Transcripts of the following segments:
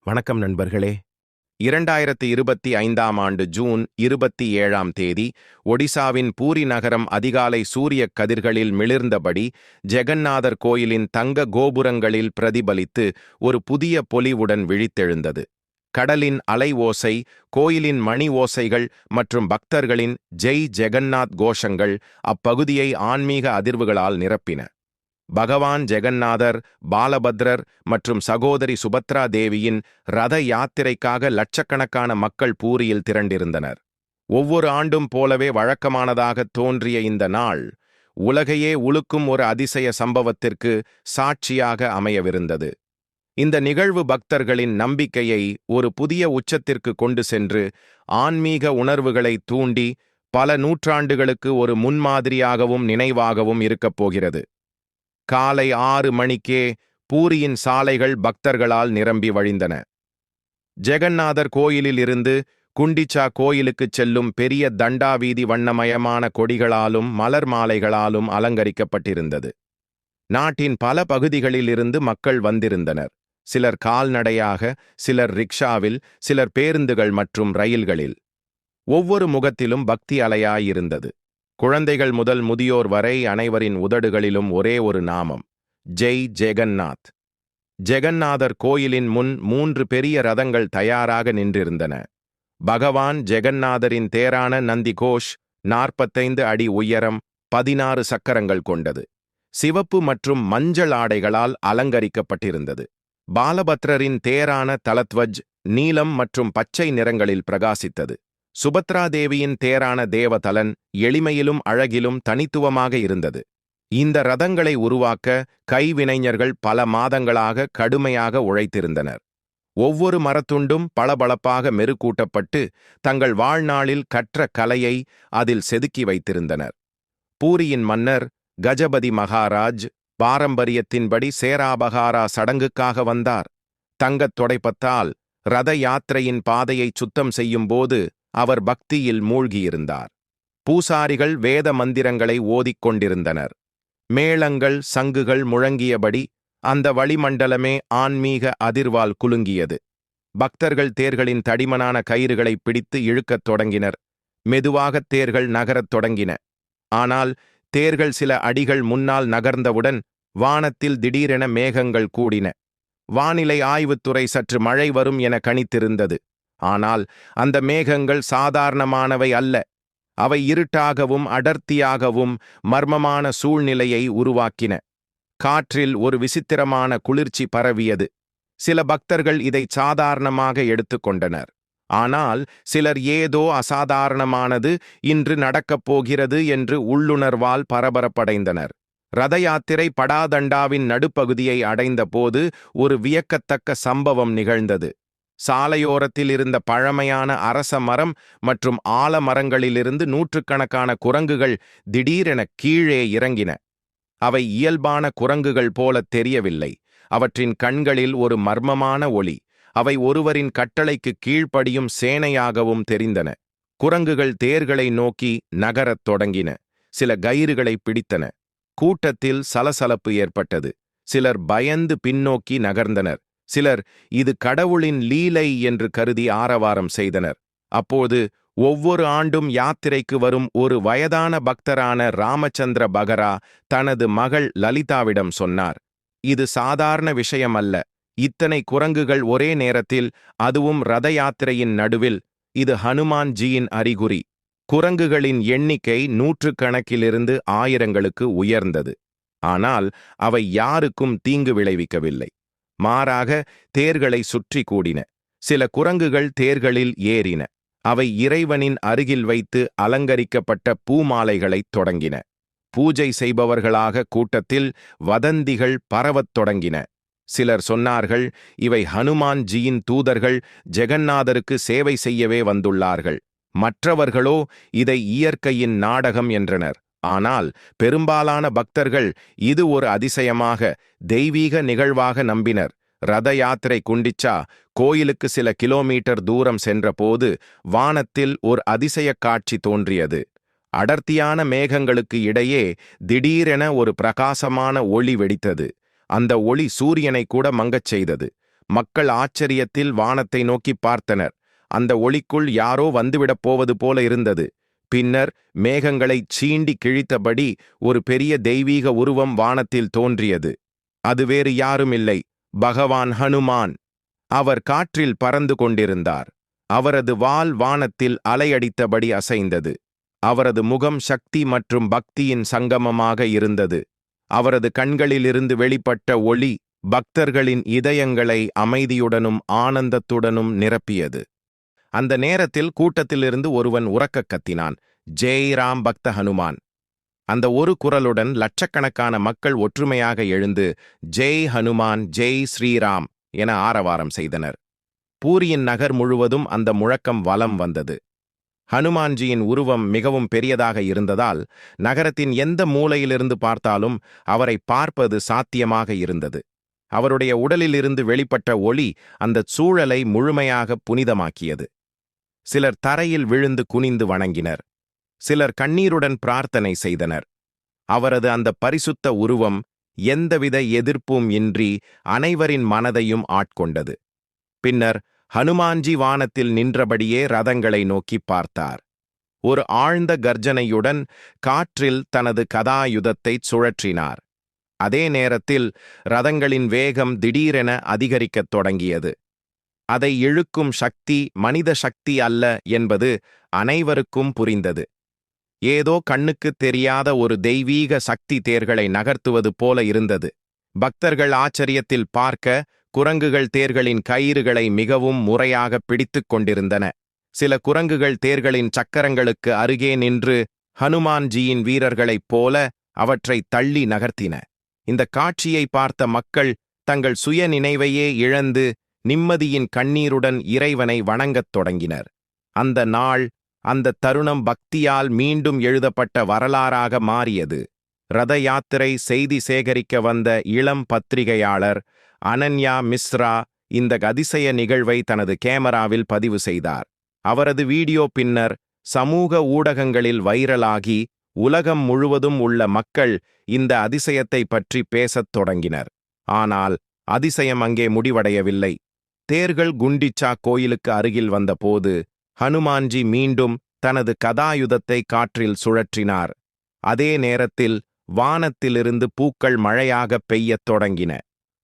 வணக்கம் நண்பர்களே. 2025ஆம் ஆண்டு ஜூன் 27ஆம் தேதி ஒடிசாவின் பூரி நகரம் அதிகாலை சூரியக் கதிர்களில் மிளிர்ந்தபடி ஜெகந்நாதர் கோயிலின் தங்க கோபுரங்களில் பிரதிபலித்து ஒரு புதிய பொலிவுடன் விழித்தெழுந்தது. கடலின் அலை ஓசை, கோயிலின் மணி ஓசைகள் மற்றும் பக்தர்களின் ஜெய் ஜெகந்நாத் கோஷங்கள் அப்பகுதியை ஆன்மீக அதிர்வுகளால் நிரப்பின. பகவான் ஜெகந்நாதர், பாலபத்ரர் மற்றும் சகோதரி சுபத்ரா தேவியின் ரத யாத்திரைக்காக லட்சக்கணக்கான மக்கள் பூரியில் திரண்டிருந்தனர். ஒவ்வொரு ஆண்டும் போலவே வழக்கமானதாக தோன்றிய இந்த நாள் உலகையே உலுக்கும் ஒரு அதிசய சம்பவத்திற்கு சாட்சியாக அமையவிருந்தது. இந்த நிகழ்வு பக்தர்களின் நம்பிக்கையை ஒரு புதிய உச்சத்திற்கு கொண்டு சென்று ஆன்மீக உணர்வுகளை தூண்டி பல நூற்றாண்டுகளுக்கு ஒரு முன்மாதிரியாகவும் நினைவாகவும் இருக்கப் போகிறது. காலை 6 மணிக்கே பூரியின் சாலைகள் பக்தர்களால் நிரம்பி வழிந்தன. ஜெகந்நாதர் கோயிலில் இருந்து குண்டிச்சா கோயிலுக்குச் செல்லும் பெரிய தண்டாவீதி வண்ணமயமான கொடிகளாலும் மலர் மாலைகளாலும் அலங்கரிக்கப்பட்டிருந்தது. நாட்டின் பல பகுதிகளில் இருந்து மக்கள் வந்திருந்தனர். சிலர் கால்நடையாக, சிலர் ரிக்ஷாவில், சிலர் பேருந்துகள் மற்றும் ரயில்களில். ஒவ்வொரு முகத்திலும் பக்தி அலையாயிருந்தது. குழந்தைகள் முதல் முதியோர் வரை அனைவரின் உதடுகளிலும் ஒரே ஒரு நாமம்: ஜெய் ஜெகந்நாத். ஜெகந்நாதர் கோயிலின் முன் 3 பெரிய ரதங்கள் தயாராக நின்றிருந்தன. பகவான் ஜெகந்நாதரின் தேரான நந்தி கோஷ் 45 அடி உயரம், 16 சக்கரங்கள் கொண்டது. சிவப்பு மற்றும் மஞ்சள் ஆடைகளால் அலங்கரிக்கப்பட்டிருந்தது. பாலபத்ரரின் தேரான தலத்வஜ் நீலம் மற்றும் பச்சை நிறங்களில் பிரகாசித்தது. சுபத்ரா தேவியின் தேரான தேவதலன் எளிமையிலும் அழகிலும் தனித்துவமாக இருந்தது. இந்த ரதங்களை உருவாக்க கைவினைஞர்கள் பல மாதங்களாக கடுமையாக உழைத்திருந்தனர். ஒவ்வொரு மரத்துண்டும் பளபளப்பாக மெருகூட்டப்பட்டு தங்கள் வாழ்நாளில் கற்ற கலையை அதில் செதுக்கி வைத்திருந்தனர். பூரியின் மன்னர் கஜபதி மகாராஜ் பாரம்பரியத்தின்படி சேராபகாரா சடங்குக்காக வந்தார். தங்கத் தொடைப்பத்தால் ரத யாத்திரையின் பாதையை சுத்தம் செய்யும் போது அவர் பக்தியில் மூழ்கியிருந்தார். பூசாரிகள் வேத மந்திரங்களை ஓதிக்கொண்டிருந்தனர். மேளங்கள், சங்குகள் முழங்கியபடி அந்த வளிமண்டலமே ஆன்மீக அதிர்வால் குலுங்கியது. பக்தர்கள் தேர்களின் தடிமனான கயிறுகளை பிடித்து இழுக்கத் தொடங்கினர். மெதுவாகத் தேர்கள் நகரத் தொடங்கின. ஆனால் தேர்கள் சில அடிகள் முன்னால் நகர்ந்தவுடன் வானத்தில் திடீரென மேகங்கள் கூடின. வானிலை ஆய்வுத்துறை சற்று மழை வரும் என கணித்திருந்தது. ஆனால் அந்த மேகங்கள் சாதாரணமானவை அல்ல. அவை இருட்டாகவும் அடர்த்தியாகவும் மர்மமான சூழ்நிலையை உருவாக்கின. காற்றில் ஒரு விசித்திரமான குளிர்ச்சி பரவியது. சில பக்தர்கள் இதை சாதாரணமாக எடுத்துக்கொண்டனர். ஆனால் சிலர் ஏதோ அசாதாரணமானது இன்று நடக்கப் போகிறது என்று உள்ளுணர்வால் பரபரப்படைந்தனர். ரத யாத்திரை படாதண்டாவின் நடுப்பகுதியை அடைந்த போது ஒரு வியக்கத்தக்க சம்பவம் நிகழ்ந்தது. சாலையோரத்தில் இருந்த பழமையான அரச மரம் மற்றும் ஆலமரங்களிலிருந்து நூற்றுக்கணக்கான குரங்குகள் திடீரென கீழே இறங்கின. அவை இயல்பான குரங்குகள் போலத் தெரியவில்லை. அவற்றின் கண்களில் ஒரு மர்மமான ஒளி. அவை ஒருவரின் கட்டளைக்கு கீழ்ப்படியும் சேனையாகவும் தெரிந்தன. குரங்குகள் தேர்களை நோக்கி நகரத் தொடங்கின. சில கயிறுகளை பிடித்தன. கூட்டத்தில் சலசலப்பு ஏற்பட்டது. சிலர் பயந்து பின்னோக்கி நகர்ந்தனர். சிலர் இது கடவுளின் லீலை என்று கருதி ஆரவாரம் செய்தனர். அப்போது ஒவ்வொரு ஆண்டும் யாத்திரைக்கு வரும் ஒரு வயதான பக்தரான ராமச்சந்திர பகரா தனது மகள் லலிதாவிடம் சொன்னார், இது சாதாரண விஷயம் அல்ல. இத்தனை குரங்குகள் ஒரே நேரத்தில், அதுவும் ரத யாத்திரையின் நடுவில். இது ஹனுமான்ஜியின் அறிகுறி. குரங்குகளின் எண்ணிக்கை 100கணக்கிலிருந்து 1000களுக்கு உயர்ந்தது. ஆனால் அவை யாருக்கும் தீங்கு விளைவிக்கவில்லை. மாறாக தேர்களை சுற்றி கூடின. சில குரங்குகள் தேர்களில் ஏறின. அவை இறைவனின் அருகில் வைத்து அலங்கரிக்கப்பட்ட பூமாலைகளைத் தொடங்கின. பூஜை செய்பவர்களாக கூட்டத்தில் வதந்திகள் பரவத் தொடங்கின. சிலர் சொன்னார்கள், இவை ஹனுமான்ஜியின் தூதர்கள் ஜெகந்நாதருக்கு சேவை செய்யவே வந்துள்ளார்கள். மற்றவர்களோ இதை இயற்கையின் நாடகம் என்றனர். ஆனால் பெரும்பாலான பக்தர்கள் இது ஒரு அதிசயமாக, தெய்வீக நிகழ்வாக நம்பினர். ரத யாத்திரை குண்டிச்சா கோயிலுக்கு சில கிலோமீட்டர் தூரம் சென்றபோது வானத்தில் ஒரு அதிசய காட்சி தோன்றியது. அடர்த்தியான மேகங்களுக்கு இடையே திடீரென ஒரு பிரகாசமான ஒளி வெடித்தது. அந்த ஒளி சூரியனை கூட மங்கச் செய்தது. மக்கள் ஆச்சரியத்தில் வானத்தை நோக்கி பார்த்தனர். அந்த ஒளிக்குள் யாரோ வந்துவிடப் போவது போல இருந்தது. பின்னர் மேகங்களைச் சீண்டி கிழித்தபடி ஒரு பெரிய தெய்வீக உருவம் வானத்தில் தோன்றியது. அது வேறு யாருமில்லை, பகவான் ஹனுமான். அவர் காற்றில் பறந்து கொண்டிருந்தார். அவரது வாள் வானத்தில் அலையடித்தபடி அசைந்தது. அவரது முகம் சக்தி மற்றும் பக்தியின் சங்கமமாக இருந்தது. அவரது கண்களிலிருந்து வெளிப்பட்ட ஒளி பக்தர்களின் இதயங்களை அமைதியுடனும் ஆனந்தத்துடனும் நிரப்பியது. அந்த நேரத்தில் கூட்டத்திலிருந்து ஒருவன் உரக்கக் கத்தினான், ஜெய் ராம் பக்த ஹனுமான். அந்த ஒரு குரலுடன் லட்சக்கணக்கான மக்கள் ஒற்றுமையாக எழுந்து ஜெய் ஹனுமான், ஜெய் ஸ்ரீராம் என ஆரவாரம் செய்தனர். பூரியின் நகர் முழுவதும் அந்த முழக்கம் வலம் வந்தது. ஹனுமான்ஜியின் உருவம் மிகவும் பெரியதாக இருந்ததால் நகரத்தின் எந்த மூலையிலிருந்து பார்த்தாலும் அவரை பார்ப்பது சாத்தியமாக இருந்தது. அவருடைய உடலிலிருந்து வெளிப்பட்ட ஒளி அந்தச் சூழலை முழுமையாக புனிதமாக்கியது. சிலர் தரையில் விழுந்து குனிந்து வணங்கினர். சிலர் கண்ணீருடன் பிரார்த்தனை செய்தனர். அவரது அந்த பரிசுத்த உருவம் எந்தவித எதிர்ப்பும் இன்றி அனைவரின் மனதையும் ஆட்கொண்டது. பின்னர் ஹனுமான்ஜி வானத்தில் நின்றபடியே ரதங்களை நோக்கி பார்த்தார். ஒரு ஆழ்ந்த கர்ஜனையுடன் காற்றில் தனது கதாயுதத்தைச் சுழற்றினார். அதே நேரத்தில் ரதங்களின் வேகம் திடீரென அதிகரிக்கத் தொடங்கியது. அதை இழுக்கும் சக்தி மனித சக்தி அல்ல என்பது அனைவருக்கும் புரிந்தது. ஏதோ கண்ணுக்குத் தெரியாத ஒரு தெய்வீக சக்தி தேர்களை நகர்த்துவது போல இருந்தது. பக்தர்கள் ஆச்சரியத்தில் பார்க்க குரங்குகள் தேர்களின் கயிறுகளை மிகவும் முறையாக பிடித்துக் கொண்டிருந்தன. சில குரங்குகள் தேர்களின் சக்கரங்களுக்கு அருகே நின்று ஹனுமான்ஜியின் வீரர்களைப் போல அவற்றை தள்ளி நகர்த்தின. இந்த காட்சியை பார்த்த மக்கள் தங்கள் சுய நினைவையே இழந்து நிம்மதியின் கண்ணீருடன் இறைவனை வணங்கத் தொடங்கினர். அந்த நாள், அந்த தருணம் பக்தியால் மீண்டும் எழுதப்பட்ட வரலாறாக மாறியது. ரத யாத்திரை செய்தி சேகரிக்க வந்த இளம் பத்திரிகையாளர் அனன்யா மிஸ்ரா இந்த அதிசய நிகழ்வை தனது கேமராவில் பதிவு செய்தார். அவரது வீடியோ பின்னர் சமூக ஊடகங்களில் வைரலாகி உலகம் முழுவதும் உள்ள மக்கள் இந்த அதிசயத்தை பற்றி பேசத் தொடங்கினர். ஆனால் அதிசயம் அங்கே முடிவடையவில்லை. தேர்கள் குண்டிச்சா கோயிலுக்கு அருகில் வந்தபோது ஹனுமான்ஜி மீண்டும் தனது கதாயுதத்தை காற்றில் சுழற்றினார். அதே நேரத்தில் வானத்திலிருந்து பூக்கள் மழையாக பெய்யத் தொடங்கின.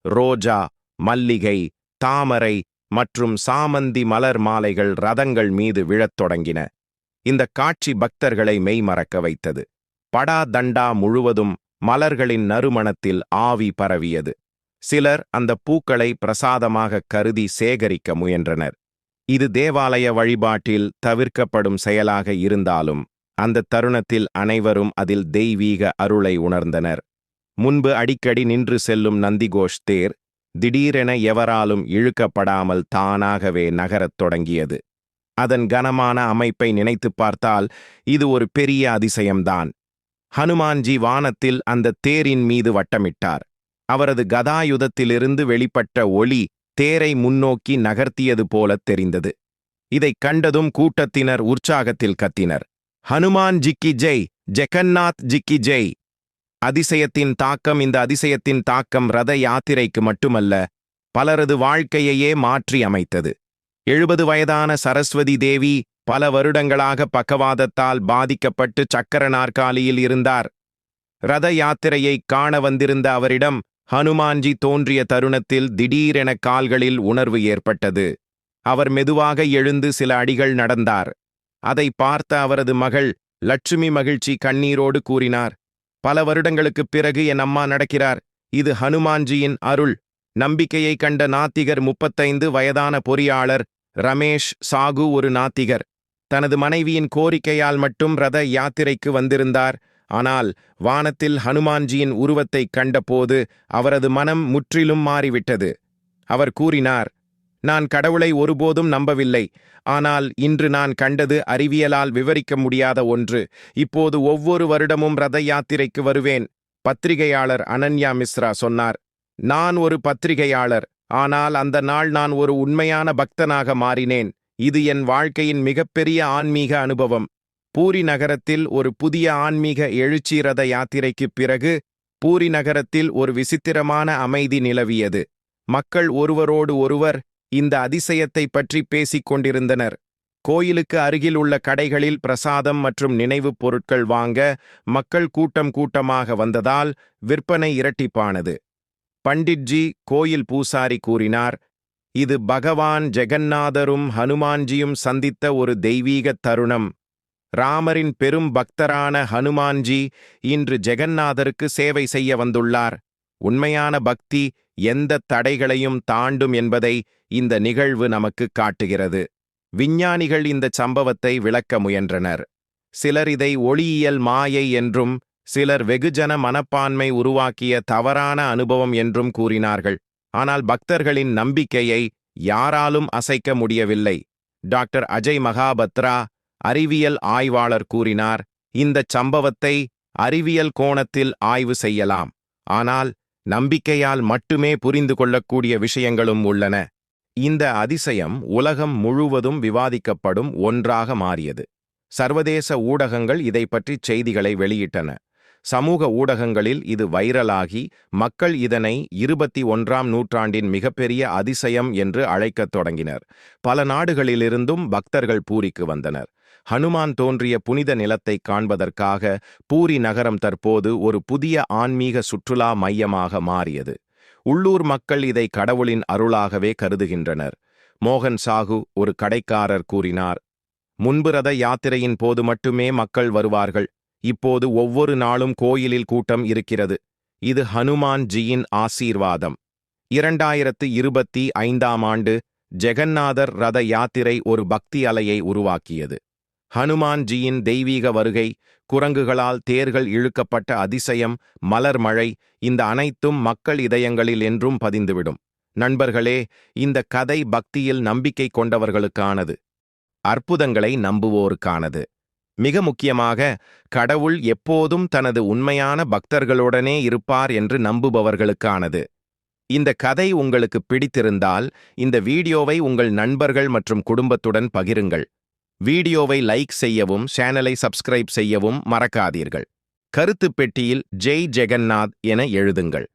ரோஜா, மல்லிகை, தாமரை மற்றும் சாமந்தி மலர் மாலைகள் ரதங்கள் மீது விழத் தொடங்கின. இந்த காட்சி பக்தர்களை மெய்மறக்க வைத்தது. படா தண்டா முழுவதும் மலர்களின் நறுமணத்தில் ஆவி பரவியது. சிலர் அந்த பூக்களை பிரசாதமாக கருதி சேகரிக்க முயன்றனர். இது தேவாலய வழிபாட்டில் தவிர்க்கப்படும் செயலாக இருந்தாலும் அந்த தருணத்தில் அனைவரும் அதில் தெய்வீக அருளை உணர்ந்தனர். முன்பு அடிக்கடி நின்று செல்லும் நந்திகோஷ் தேர் திடீரென எவராலும் இழுக்கப்படாமல் தானாகவே நகரத் தொடங்கியது. அதன் கனமான அமைப்பை நினைத்துப் பார்த்தால் இது ஒரு பெரிய அதிசயம்தான். ஹனுமான்ஜி வானத்தில் அந்த தேரின் மீது வட்டமிட்டார். அவரது கதாயுதத்திலிருந்து வெளிப்பட்ட ஒளி தேரை முன்னோக்கி நகர்த்தியது போலத் தெரிந்தது. இதைக் கண்டதும் கூட்டத்தினர் உற்சாகத்தில் கத்தினர், ஹனுமான் ஜிக்கி ஜெய், ஜெகன்னாத் ஜிக்கி ஜெய். இந்த அதிசயத்தின் தாக்கம் ரத யாத்திரைக்கு மட்டுமல்ல, பலரது வாழ்க்கையையே மாற்றி அமைத்தது. 70 வயதான சரஸ்வதி தேவி பல வருடங்களாக பக்கவாதத்தால் பாதிக்கப்பட்டு சக்கர நாற்காலியில் இருந்தார். ரத யாத்திரையைக் காண வந்திருந்த அவரிடம் ஹனுமான்ஜி தோன்றிய தருணத்தில் திடீரென கால்களில் உணர்வு ஏற்பட்டது. அவர் மெதுவாக எழுந்து சில அடிகள் நடந்தார். அதை பார்த்த அவரது மகள் லட்சுமி மகிழ்ச்சி கண்ணீரோடு கூறினார், பல வருடங்களுக்குப் பிறகு என் அம்மா நடக்கிறார். இது ஹனுமான்ஜியின் அருள். நம்பிக்கையை கண்ட நாத்திகர் 35 வயதான பொறியாளர் ரமேஷ் சாகு ஒரு நாத்திகர். தனது மனைவியின் கோரிக்கையால் மட்டும் ரத யாத்திரைக்கு வந்திருந்தார். ஆனால் வானத்தில் ஹனுமான்ஜியின் உருவத்தைக் கண்டபோது அவரது மனம் முற்றிலும் மாறிவிட்டது. அவர் கூறினார், நான் கடவுளை ஒருபோதும் நம்பவில்லை. ஆனால் இன்று நான் கண்டது அறிவியலால் விவரிக்க முடியாத ஒன்று. இப்போது ஒவ்வொரு வருடமும் ரத யாத்திரைக்கு வருவேன். பத்திரிகையாளர் அனன்யா மிஸ்ரா சொன்னார், நான் ஒரு பத்திரிகையாளர், ஆனால் அந்த நாள் நான் ஒரு உண்மையான பக்தனாக மாறினேன். இது என் வாழ்க்கையின் மிகப்பெரிய ஆன்மீக அனுபவம். பூரி நகரத்தில் ஒரு புதிய ஆன்மீக எழுச்சி. ரத யாத்திரைக்குப் பிறகு பூரி நகரத்தில் ஒரு விசித்திரமான அமைதி நிலவியது. மக்கள் ஒருவரோடு ஒருவர் இந்த அதிசயத்தை பற்றி பேசிக் கொண்டிருந்தனர். கோயிலுக்கு அருகில் உள்ள கடைகளில் பிரசாதம் மற்றும் நினைவுப் பொருட்கள் வாங்க மக்கள் கூட்டம் கூட்டமாக வந்ததால் விற்பனை இரட்டிப்பானது. பண்டிட்ஜி, கோயில் பூசாரி கூறினார், இது பகவான் ஜெகந்நாதரும் ஹனுமான்ஜியும் சந்தித்த ஒரு தெய்வீக தருணம். ராமரின் பெரும் பக்தரான ஹனுமான்ஜி இன்று ஜெகந்நாதருக்கு சேவை செய்ய வந்துள்ளார். உண்மையான பக்தி எந்த தடைகளையும் தாண்டும் என்பதை இந்த நிகழ்வு நமக்கு காட்டுகிறது. விஞ்ஞானிகள் இந்த சம்பவத்தை விளக்க முயன்றனர். சிலர் இதை ஒளியியல் மாயை என்றும், சிலர் வெகுஜன மனப்பான்மை உருவாக்கிய தவறான அனுபவம் என்றும் கூறினார்கள். ஆனால் பக்தர்களின் நம்பிக்கையை யாராலும் அசைக்க முடியவில்லை. டாக்டர் அஜய் மகாபத்ரா, அறிவியல் ஆய்வாளர் கூறினார், இந்த சம்பவத்தை அறிவியல் கோணத்தில் ஆய்வு செய்யலாம், ஆனால் நம்பிக்கையால் மட்டுமே புரிந்து கொள்ளக்கூடிய விஷயங்களும் உள்ளன. இந்த அதிசயம் உலகம் முழுவதும் விவாதிக்கப்படும் ஒன்றாக மாறியது. சர்வதேச ஊடகங்கள் இதை பற்றி செய்திகளை வெளியிட்டன. சமூக ஊடகங்களில் இது வைரலாகி மக்கள் இதனை 21ஆம் நூற்றாண்டின் மிகப்பெரிய அதிசயம் என்று அழைக்கத் தொடங்கினர். பல நாடுகளிலிருந்தும் பக்தர்கள் பூரிக்கு வந்தனர். ஹனுமான் தோன்றிய புனித நிலத்தை காண்பதற்காக பூரி நகரம் தற்போது ஒரு புதிய ஆன்மீக சுற்றுலா மையமாக மாறியது. உள்ளூர் மக்கள் இதை கடவுளின் அருளாகவே கருதுகின்றனர். மோகன் சாகு, ஒரு கடைக்காரர் கூறினார், முன்பு ரத யாத்திரையின் போது மட்டுமே மக்கள் வருவார்கள். இப்போது ஒவ்வொரு நாளும் கோயிலில் கூட்டம் இருக்கிறது. இது ஹனுமான் ஜியின் ஆசீர்வாதம். 2025ஆம் ஆண்டு ஜெகந்நாதர் ரத யாத்திரை ஒரு பக்தி அலையை உருவாக்கியது. ஹனுமான் ஜியின் தெய்வீக வருகை, குரங்குகளால் தேர்கள் இழுக்கப்பட்ட அதிசயம், மலர் மழை, இந்த அனைத்தும் மக்கள் இதயங்களில் என்றும் பதிந்துவிடும். நண்பர்களே, இந்த கதை பக்தியில் நம்பிக்கை கொண்டவர்களுக்கானது, அற்புதங்களை நம்புவோருக்கானது. மிக முக்கியமாக, கடவுள் எப்போதும் தனது உண்மையான பக்தர்களுடனே இருப்பார் என்று நம்புபவர்களுக்கானது. இந்த கதை உங்களுக்கு பிடித்திருந்தால் இந்த வீடியோவை உங்கள் நண்பர்கள் மற்றும் குடும்பத்துடன் பகிருங்கள். வீடியோவை லைக் செய்யவும் சேனலை சப்ஸ்கிரைப் செய்யவும் மறக்காதீர்கள். கருத்துப் பெட்டியில் ஜெய் ஜெகந்நாத் என எழுதுங்கள்.